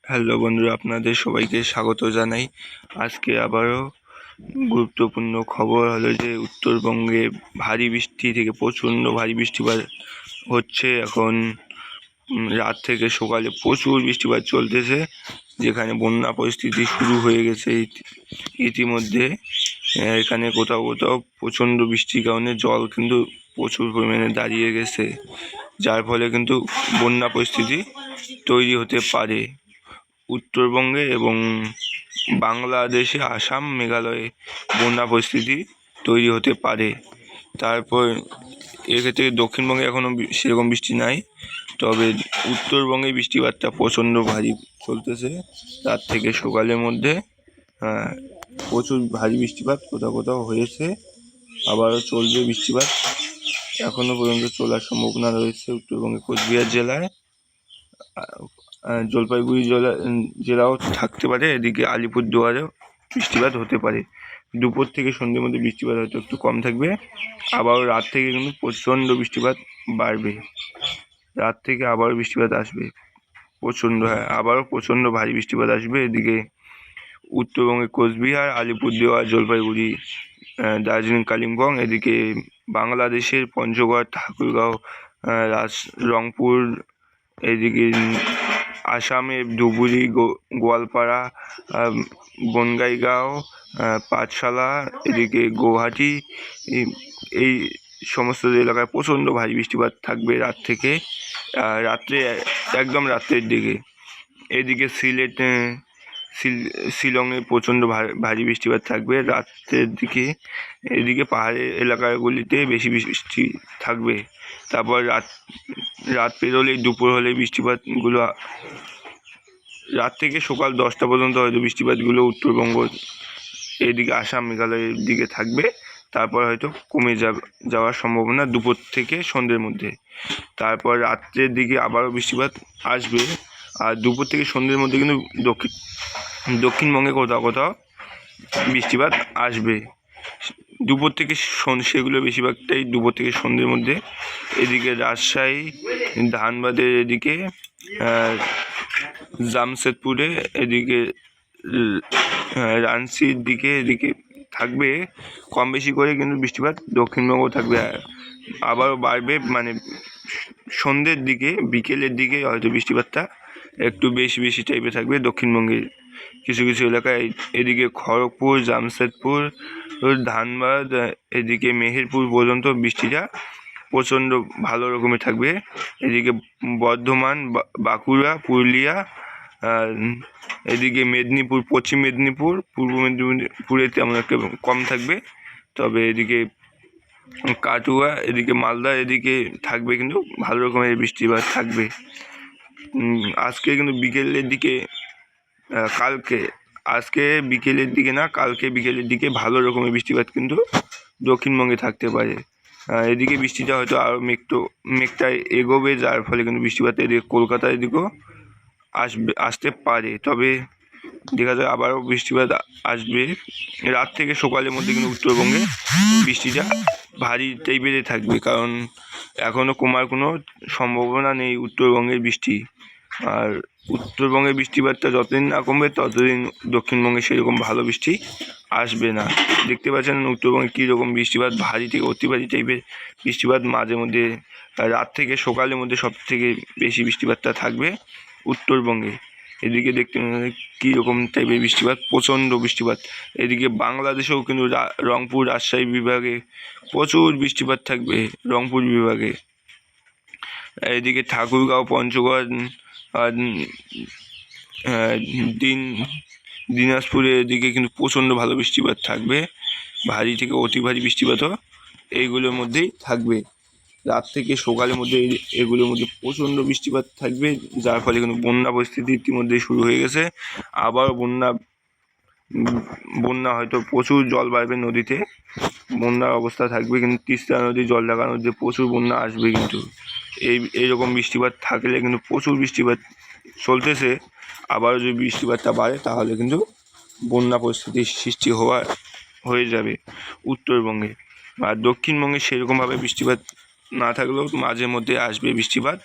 Hello বন্ধুরা, আপনাদের সবাইকে স্বাগত জানাই। আজকে আবারও গুরুত্বপূর্ণ খবর হলো যে উত্তরবঙ্গে ভারী বৃষ্টি থেকে প্রচণ্ড ভারী বৃষ্টিপাত হচ্ছে। এখন রাত থেকে সকালে প্রচুর বৃষ্টিপাত চলতেছে, যেখানে বন্যা পরিস্থিতি শুরু হয়ে গেছে ইতিমধ্যে। এখানে কোথাও কোথাও প্রচণ্ড বৃষ্টির কারণে জল কিন্তু প্রচুর পরিমাণে দাঁড়িয়ে গেছে, যার ফলে কিন্তু বন্যা পরিস্থিতি তৈরি হতে পারে উত্তরবঙ্গে এবং বাংলাদেশে, আসাম, মেঘালয়ে বন্যা পরিস্থিতি তৈরি হতে পারে। তারপর এক্ষেত্রে দক্ষিণবঙ্গে এখনও সেরকম বৃষ্টি নাই, তবে উত্তরবঙ্গে বৃষ্টিপাতটা প্রচণ্ড ভারী চলতেছে। রাত থেকে সকালের মধ্যে প্রচুর ভারী বৃষ্টিপাত কোথাও কোথাও হয়েছে, আবারও চলবে বৃষ্টিপাত। এখনও পর্যন্ত চলার সম্ভাবনা রয়েছে উত্তরবঙ্গে কোচবিহার জেলায়, জলপাইগুড়ি জেলাও থাকতে পারে। এদিকে আলিপুরদুয়ারেও বৃষ্টিপাত হতে পারে। দুপুর থেকে সন্ধ্যের মধ্যে বৃষ্টিপাত হয়তো একটু কম থাকবে, আবারও রাত থেকে কিন্তু প্রচণ্ড বৃষ্টিপাত বাড়বে। রাত থেকে আবারও বৃষ্টিপাত আসবে প্রচণ্ড, আবারও প্রচণ্ড ভারী বৃষ্টিপাত আসবে। এদিকে উত্তরবঙ্গে কোচবিহার, আলিপুরদুয়ার, জলপাইগুড়ি, দার্জিলিং, কালিম্পং, এদিকে বাংলাদেশের পঞ্চগড়, ঠাকুরগাঁও, রংপুর, এদিকে আসামে ধুবুরি, গোয়ালপাড়া, বনগাইগাঁও, পাঠশালা, এদিকে গৌহাটি, এই সমস্ত এলাকায় প্রচণ্ড ভারী বৃষ্টিপাত থাকবে রাত থেকে রাত্রে, একদম রাত্রের দিকে। এদিকে শিলংয়ে প্রচণ্ড ভারী বৃষ্টিপাত থাকবে রাত্রের দিকে। এদিকে পাহাড়ের এলাকাগুলিতে বেশি বৃষ্টি থাকবে। তারপর রাত পেরোলেই দুপুর হলে বৃষ্টিপাতগুলো, রাত থেকে সকাল 10টা পর্যন্ত হয়তো বৃষ্টিপাতগুলো উত্তরবঙ্গ, এদিকে আসাম, মেঘালয়ের দিকে থাকবে। তারপর হয়তো কমে যাওয়ার সম্ভাবনা দুপুর থেকে সন্ধ্যের মধ্যে। তারপর রাত্রের দিকে আবারও বৃষ্টিপাত আসবে, আর দুপুর থেকে সন্ধ্যের মধ্যে কিন্তু দক্ষিণবঙ্গে কোথাও কোথাও বৃষ্টিপাত আসবে। দুপুর থেকে সেগুলো বেশিরভাগটাই দুপুর থেকে সন্ধ্যের মধ্যে। এদিকে রাজশাহী, ধানবাদের এদিকে, জামশেদপুরে, এদিকে রাঞ্চির দিকে, এদিকে থাকবে কম বেশি করে, কিন্তু বৃষ্টিপাত দক্ষিণবঙ্গ থাকবে। আবারও বাড়বে, মানে সন্ধ্যের দিকে, বিকেলের দিকে হয়তো বৃষ্টিপাতটা একটু বেশি বেশি টাইপে থাকবে দক্ষিণবঙ্গের কিছু কিছু এলাকায়। এদিকে খড়গপুর, জামশেদপুর, ধানবাদ, এদিকে মেহেরপুর পর্যন্ত বৃষ্টিটা প্রচণ্ড ভালো রকমের থাকবে। এদিকে বর্ধমান, বাঁকুড়া, পুরুলিয়া, এদিকে মেদিনীপুর, পশ্চিম মেদিনীপুর, পূর্ব মেদিনীপুরে তেমন একটা কম থাকবে, তবে এদিকে কাটুয়া, এদিকে মালদা, এদিকে থাকবে কিন্তু ভালো রকমের বৃষ্টিপাত থাকবে। আজকে কিন্তু বিকেলের দিকে, আজকে বিকেলের দিকে না, কালকে বিকেলের দিকে ভালো রকমের বৃষ্টিপাত কিন্তু দক্ষিণবঙ্গে থাকতে পারে। এদিকে বৃষ্টিটা হয়তো আরও মেঘটা এগোবে, যার ফলে কিন্তু বৃষ্টিপাত এদিকে কলকাতার দিকেও আসতে পারে। তবে দেখা যায় আবারও বৃষ্টিপাত আসবে রাত থেকে সকালের মধ্যে, কিন্তু উত্তরবঙ্গে বৃষ্টিটা ভারী টাইপের থাকবে, কারণ এখনও কমার কোনো সম্ভাবনা নেই উত্তরবঙ্গের বৃষ্টি। আর উত্তরবঙ্গের বৃষ্টিপাতটা যতদিন না কমবে ততদিন দক্ষিণবঙ্গে সেরকম ভালো বৃষ্টি আসবে না। দেখতে পাচ্ছেন উত্তরবঙ্গে কীরকম বৃষ্টিপাত, ভারী থেকে অতি ভারী টাইপের বৃষ্টিপাত মাঝে মধ্যে। রাত থেকে সকালের মধ্যে সব থেকে বেশি বৃষ্টিপাতটা থাকবে উত্তরবঙ্গে। এদিকে দেখতে কীরকম টাইপের বৃষ্টিপাত, প্রচণ্ড বৃষ্টিপাত। এদিকে বাংলাদেশেও কিন্তু রংপুর, রাজশাহী বিভাগে প্রচুর বৃষ্টিপাত থাকবে, রংপুর বিভাগে। এদিকে ঠাকুরগাঁও, পঞ্চগড়, দিনাজপুরের দিকে কিন্তু প্রচণ্ড ভালো বৃষ্টিপাত থাকবে, ভারী থেকে অতি ভারী বৃষ্টিপাতও এইগুলোর মধ্যেই থাকবে। রাত থেকে সকালের মধ্যে এগুলোর মধ্যে প্রচণ্ড বৃষ্টিপাত থাকবে, যার ফলে কিন্তু বন্যা পরিস্থিতি ইতিমধ্যেই শুরু হয়ে গেছে। আবার বন্যা হয়তো প্রচুর জল বাড়বে নদীতে, বন্যার অবস্থা থাকবে, কিন্তু তিস্তা নদী, জলঢাকা নদীতে প্রচুর বন্যা আসবে। কিন্তু এইরকম বৃষ্টিপাত থাকলে কিন্তু প্রচুর বৃষ্টিপাত চলতেছে, আবারও যদি বৃষ্টিপাতটা বাড়ে তাহলে কিন্তু বন্যা পরিস্থিতির সৃষ্টি হয়ে যাবে উত্তরবঙ্গে। আর দক্ষিণবঙ্গে সেরকমভাবে বৃষ্টিপাত না থাকলেও মাঝে মধ্যে আসবে বৃষ্টিপাত,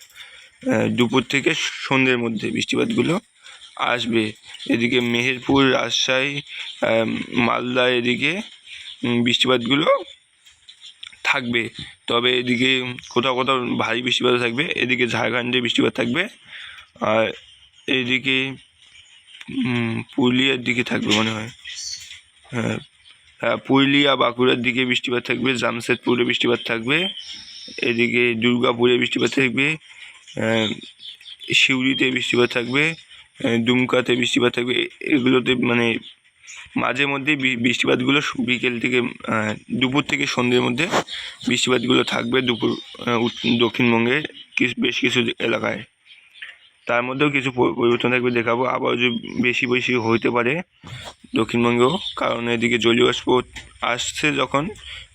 দুপুর থেকে সন্ধ্যের মধ্যে বৃষ্টিপাতগুলো আসবে। এদিকে মেহেরপুর, রাজশাহী, মালদা এদিকে বৃষ্টিপাতগুলো থাকবে। তবে এদিকে কোথাও কোথাও ভারী বৃষ্টিপাত থাকবে। এদিকে ঝাড়খণ্ডে বৃষ্টিপাত থাকবে। আর এইদিকে পুরুলিয়ার দিকে থাকবে মনে হয়। হ্যাঁ, পুরুলিয়া বাঁকুড়ার দিকে বৃষ্টিপাত থাকবে। জামশেদপুরে বৃষ্টিপাত থাকবে। এদিকে দুর্গাপুরে বৃষ্টিপাত থাকবে। সিউড়িতে বৃষ্টিপাত থাকবে। দুমকাতে বৃষ্টিপাত থাকবে। এগুলোতে মানে মাঝে মধ্যে বৃষ্টিপাতগুলো বিকেল থেকে দুপুর থেকে সন্ধ্যের মধ্যে বৃষ্টিপাতগুলো থাকবে দক্ষিণবঙ্গের বেশ কিছু এলাকায়। তার মধ্যেও কিছু পরিবর্তন থাকবে, দেখাবো। আবার যে বেশি বেশি হইতে পারে দক্ষিণবঙ্গেও, কারণ এদিকে জলীয় বাষ্প আসছে যখন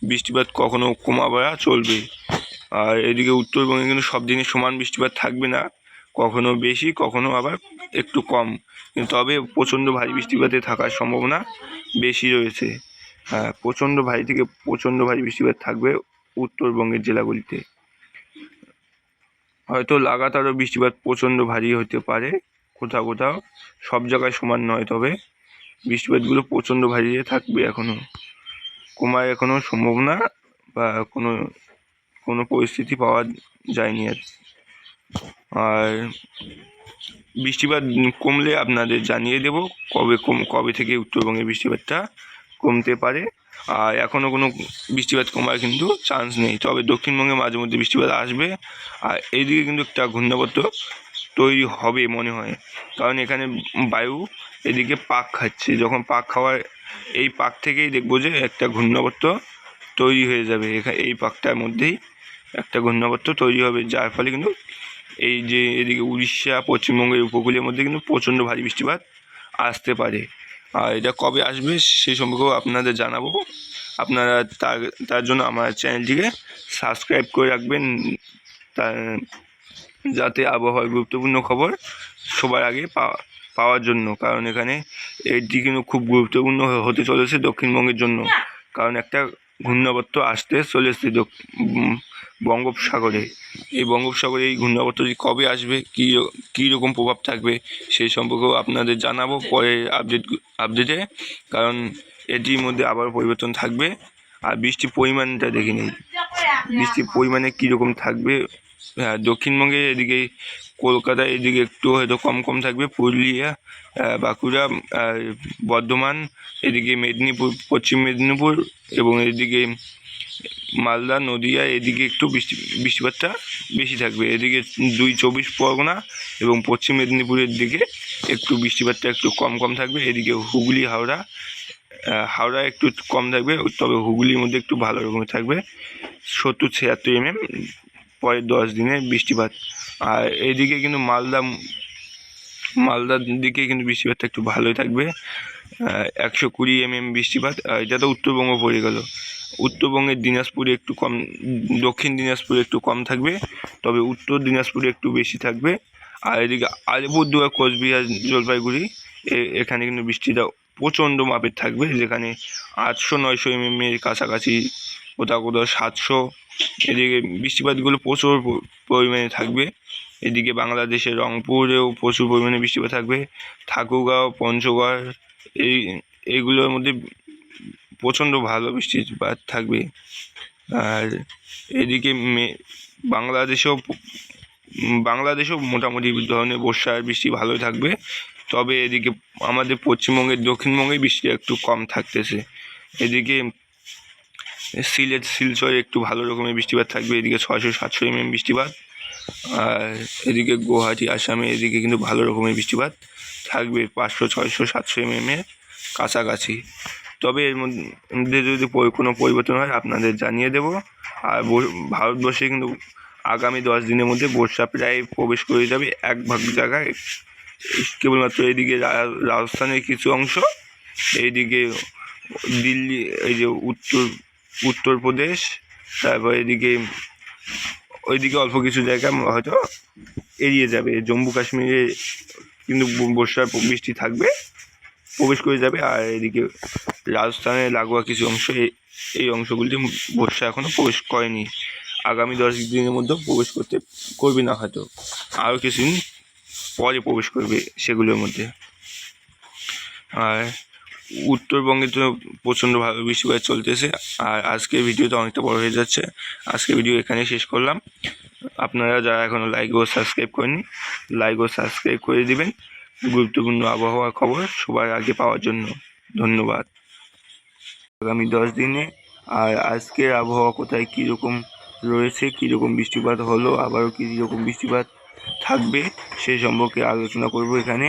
বৃষ্টিপাত কখনো কমাবাড়া চলবে। আর এদিকে উত্তরবঙ্গে কিন্তু সব দিনে সমান বৃষ্টিপাত থাকবে না, কখনো বেশি কখনো আবার একটু কম, তবে প্রচণ্ড ভারী বৃষ্টিপাতে থাকার সম্ভাবনা বেশি রয়েছে। হ্যাঁ, প্রচণ্ড ভারী থেকে প্রচণ্ড ভারী বৃষ্টিপাত থাকবে উত্তরবঙ্গের জেলাগুলিতে। হয়তো লাগাতারও বৃষ্টিপাত প্রচণ্ড ভারী হতে পারে কোথাও কোথাও, সব জায়গায় সমান নয়, তবে বৃষ্টিপাতগুলো প্রচণ্ড ভারী থাকবে। এখনও কমার এখনও সম্ভাবনা বা কোনো পরিস্থিতি পাওয়া যায়নি আর বৃষ্টিপাত কমলে আপনাদের জানিয়ে দেব কবে থেকে উত্তরবঙ্গে বৃষ্টিপাতটা কমতে পারে। আর এখনও কোনো বৃষ্টিপাত কমার কিন্তু চান্স নেই, তবে দক্ষিণবঙ্গে মাঝে মধ্যে বৃষ্টিপাত আসবে। আর এইদিকে কিন্তু একটা ঘূর্ণাবর্ত তৈরি হবে মনে হয়, কারণ এখানে বায়ু এদিকে পাক খাচ্ছে। যখন পাক খাওয়ার, এই পাক থেকেই দেখবো যে একটা ঘূর্ণাবর্ত তৈরি হয়ে যাবে। এই পাকটার মধ্যেই একটা ঘূর্ণাবর্ত তৈরি হবে, যার ফলে কিন্তু এই যে এদিকে উড়িষ্যা পশ্চিমবঙ্গের উপকূলের মধ্যে কিন্তু প্রচণ্ড ভারী বৃষ্টিপাত আসতে পারে। আর এটা কবে আসবে সেই সম্পর্কেও আপনাদের জানাবো। আপনারা তার জন্য আমার চ্যানেলটিকে সাবস্ক্রাইব করে রাখবেন, যাতে আবহাওয়ার গুরুত্বপূর্ণ খবর সবার আগে পাওয়ার জন্য। কারণ এখানে এটি কিন্তু খুব গুরুত্বপূর্ণ হতে চলেছে দক্ষিণবঙ্গের জন্য, কারণ একটা ঘূর্ণাবর্ত আসতে চলেছে বঙ্গোপসাগরে। এই বঙ্গোপসাগরে এই ঘূর্ণাবর্তটি কবে আসবে, কী রকম প্রভাব থাকবে সেই সম্পর্কেও আপনাদের জানাবো পরে আপডেটে, কারণ এটির মধ্যে আবার পরিবর্তন থাকবে। আর বৃষ্টির পরিমাণটা দেখে নিই, বৃষ্টির পরিমাণে কীরকম থাকবে। হ্যাঁ, দক্ষিণবঙ্গে এদিকে কলকাতায় এদিকে একটু হয়তো কম কম থাকবে। পুরুলিয়া, বাঁকুড়া, বর্ধমান, এদিকে মেদিনীপুর, পশ্চিম মেদিনীপুর এবং এদিকে মালদা, নদিয়া এদিকে একটু বৃষ্টিপাতটা বেশি থাকবে। এদিকে 24 পরগনা এবং পশ্চিম মেদিনীপুরের দিকে একটু বৃষ্টিপাতটা একটু কম কম থাকবে। এদিকে হুগলি, হাওড়া একটু কম থাকবে, তবে হুগলির মধ্যে একটু ভালো রকমের থাকবে 70-76 mm পরের 10 দিনে বৃষ্টিপাত। আর এইদিকে কিন্তু মালদার দিকে কিন্তু বৃষ্টিপাতটা একটু ভালোই থাকবে, 120 mm বৃষ্টিপাত। এটা তো উত্তরবঙ্গ পড়ে গেল। উত্তরবঙ্গের দিনাজপুরে একটু কম, দক্ষিণ দিনাজপুরে একটু কম থাকবে, তবে উত্তর দিনাজপুরে একটু বেশি থাকবে। আর এদিকে আলিপুরদুয়ার, কোচবিহার, জলপাইগুড়ি এখানে কিন্তু বৃষ্টিটা প্রচণ্ড মাপের থাকবে, যেখানে 800-900 mm এর কাছাকাছি, কোথাও কোথাও 700। এদিকে বৃষ্টিপাতগুলো প্রচুর পরিমাণে থাকবে। এদিকে বাংলাদেশের রংপুরেও প্রচুর পরিমাণে বৃষ্টিপাত থাকবে, ঠাকুরগাঁও, পঞ্চগড় এইগুলোর মধ্যে প্রচণ্ড ভালো বৃষ্টিপাত থাকবে। আর এদিকে বাংলাদেশেও মোটামুটি ধরনের বর্ষার বৃষ্টি ভালোই থাকবে, তবে এদিকে আমাদের পশ্চিমবঙ্গের দক্ষিণবঙ্গে বৃষ্টি একটু কম থাকতেছে। এদিকে সিলেট, শিলচরে একটু ভালো রকমের বৃষ্টিপাত থাকবে, এদিকে 600-700 mm বৃষ্টিপাত। আর এদিকে গুয়াহাটি, আসামে এদিকে কিন্তু ভালো রকমের বৃষ্টিপাত থাকবে 500-600-700 mm এর কাছাকাছি। তবে এর মধ্যে যদি কোনো পরিবর্তন হয় আপনাদের জানিয়ে দেব। আর ভারতবর্ষে কিন্তু আগামী 10 দিনের মধ্যে বর্ষা প্রায় প্রবেশ করে যাবে এক ভাগ জায়গায়, কেবলমাত্র এইদিকে রাজস্থানের কিছু অংশ, এইদিকে দিল্লি, এই যে উত্তরপ্রদেশ, তারপর এদিকে ওইদিকে অল্প কিছু জায়গা হয়তো এড়িয়ে যাবে। জম্মু কাশ্মীরে কিন্তু বর্ষার বৃষ্টি থাকবে, প্রবেশ করে যাবে। আর এদিকে রাজস্থানের লাগোয়া কিছু অংশ, এই অংশগুলিতে বর্ষা এখনও প্রবেশ করেনি, আগামী 10 দিনের মধ্যে প্রবেশ করবে না, হয়তো আরও কিছুদিন পরে প্রবেশ করবে সেগুলোর মধ্যে। আর উত্তরবঙ্গে তো প্রচণ্ড ভালো বৃষ্টিপাত চলতেছে। আর আজকের ভিডিওটা অনেকটা বড় হয়ে যাচ্ছে, আজকের ভিডিও এখানেই শেষ করলাম। আপনারা যারা এখনও লাইক ও সাবস্ক্রাইব করেননি, লাইক ও সাবস্ক্রাইব করে দিবেন গুরুত্বপূর্ণ আবহাওয়ার খবর সবার আগে পাওয়ার জন্য। ধন্যবাদ। আগামী 10 দিনে আর আজকের আবহাওয়া কোথায় কীরকম রয়েছে, কীরকম বৃষ্টিপাত হলো, আবারও কীরকম বৃষ্টিপাত থাকবে সে সম্পর্কে আলোচনা করব এখানে।